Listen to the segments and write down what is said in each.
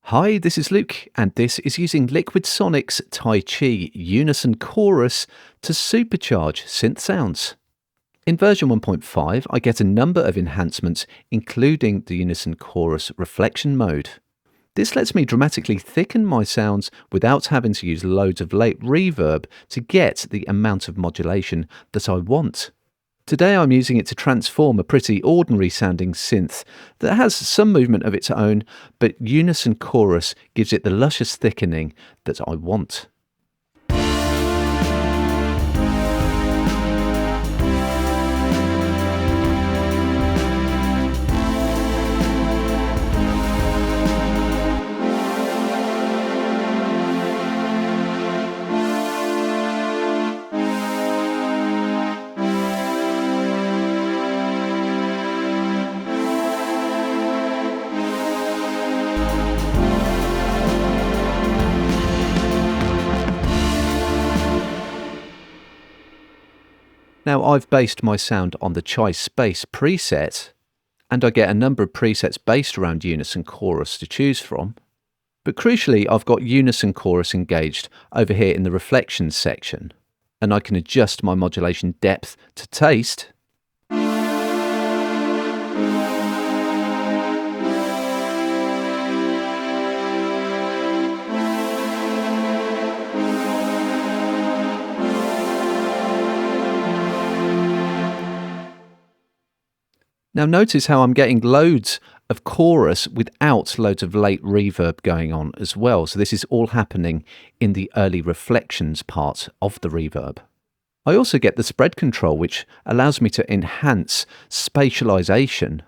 Hi, this is Luke, and this is using LiquidSonics Tai Chi Unison Chorus to supercharge synth sounds. In version 1.5, I get a number of enhancements, including the Unison Chorus reflection mode. This lets me dramatically thicken my sounds without having to use loads of late reverb to get the amount of modulation that I want. Today I'm using it to transform a pretty ordinary sounding synth that has some movement of its own, but Unison Chorus gives it the luscious thickening that I want. Now I've based my sound on the Chai Space preset, and I get a number of presets based around Unison Chorus to choose from. But crucially, I've got Unison Chorus engaged over here in the reflections section, and I can adjust my modulation depth to taste. Now notice how I'm getting loads of chorus without loads of late reverb going on as well. So this is all happening in the early reflections part of the reverb. I also get the spread control, which allows me to enhance spatialization.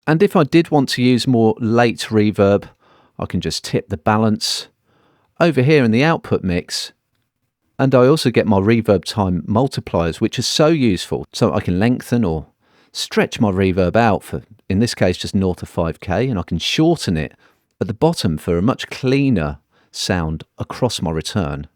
And if I did want to use more late reverb, I can just tip the balance over here in the output mix. And I also get my reverb time multipliers, which are so useful. So I can lengthen or stretch my reverb out for, in this case, just north of 5K, and I can shorten it at the bottom for a much cleaner sound across my return.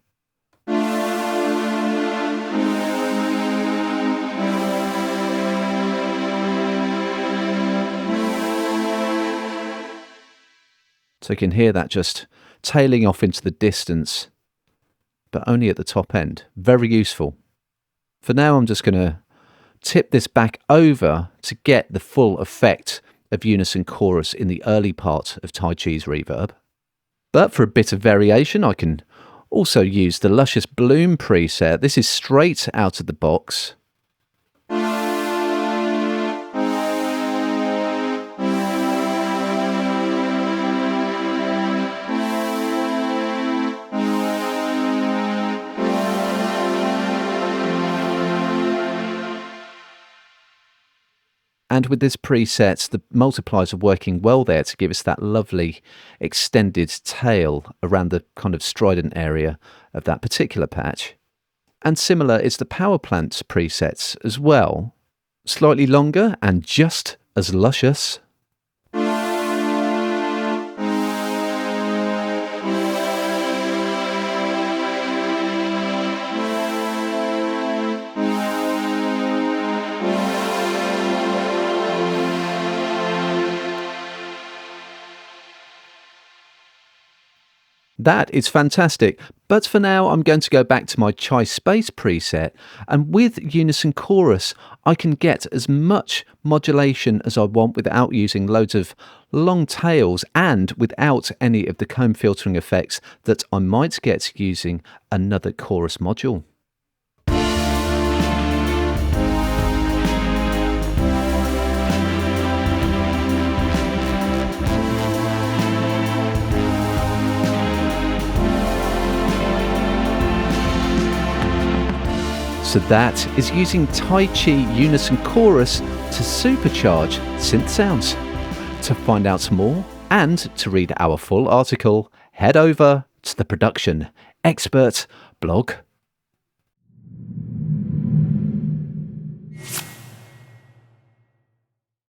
So you can hear that just tailing off into the distance, but only at the top end. Very useful. For now, I'm just going to tip this back over to get the full effect of Unison Chorus in the early part of Tai Chi's reverb. But for a bit of variation, I can also use the Luscious Bloom preset. This is straight out of the box. And with this preset, the multipliers are working well there to give us that lovely extended tail around the kind of strident area of that particular patch. And similar is the power plant presets as well. Slightly longer and just as luscious. That is fantastic, but for now I'm going to go back to my Chai Space preset, and with Unison Chorus I can get as much modulation as I want without using loads of long tails and without any of the comb filtering effects that I might get using another chorus module. So that is using Tai Chi Unison Chorus to supercharge synth sounds. To find out more and to read our full article, head over to the Production Expert blog.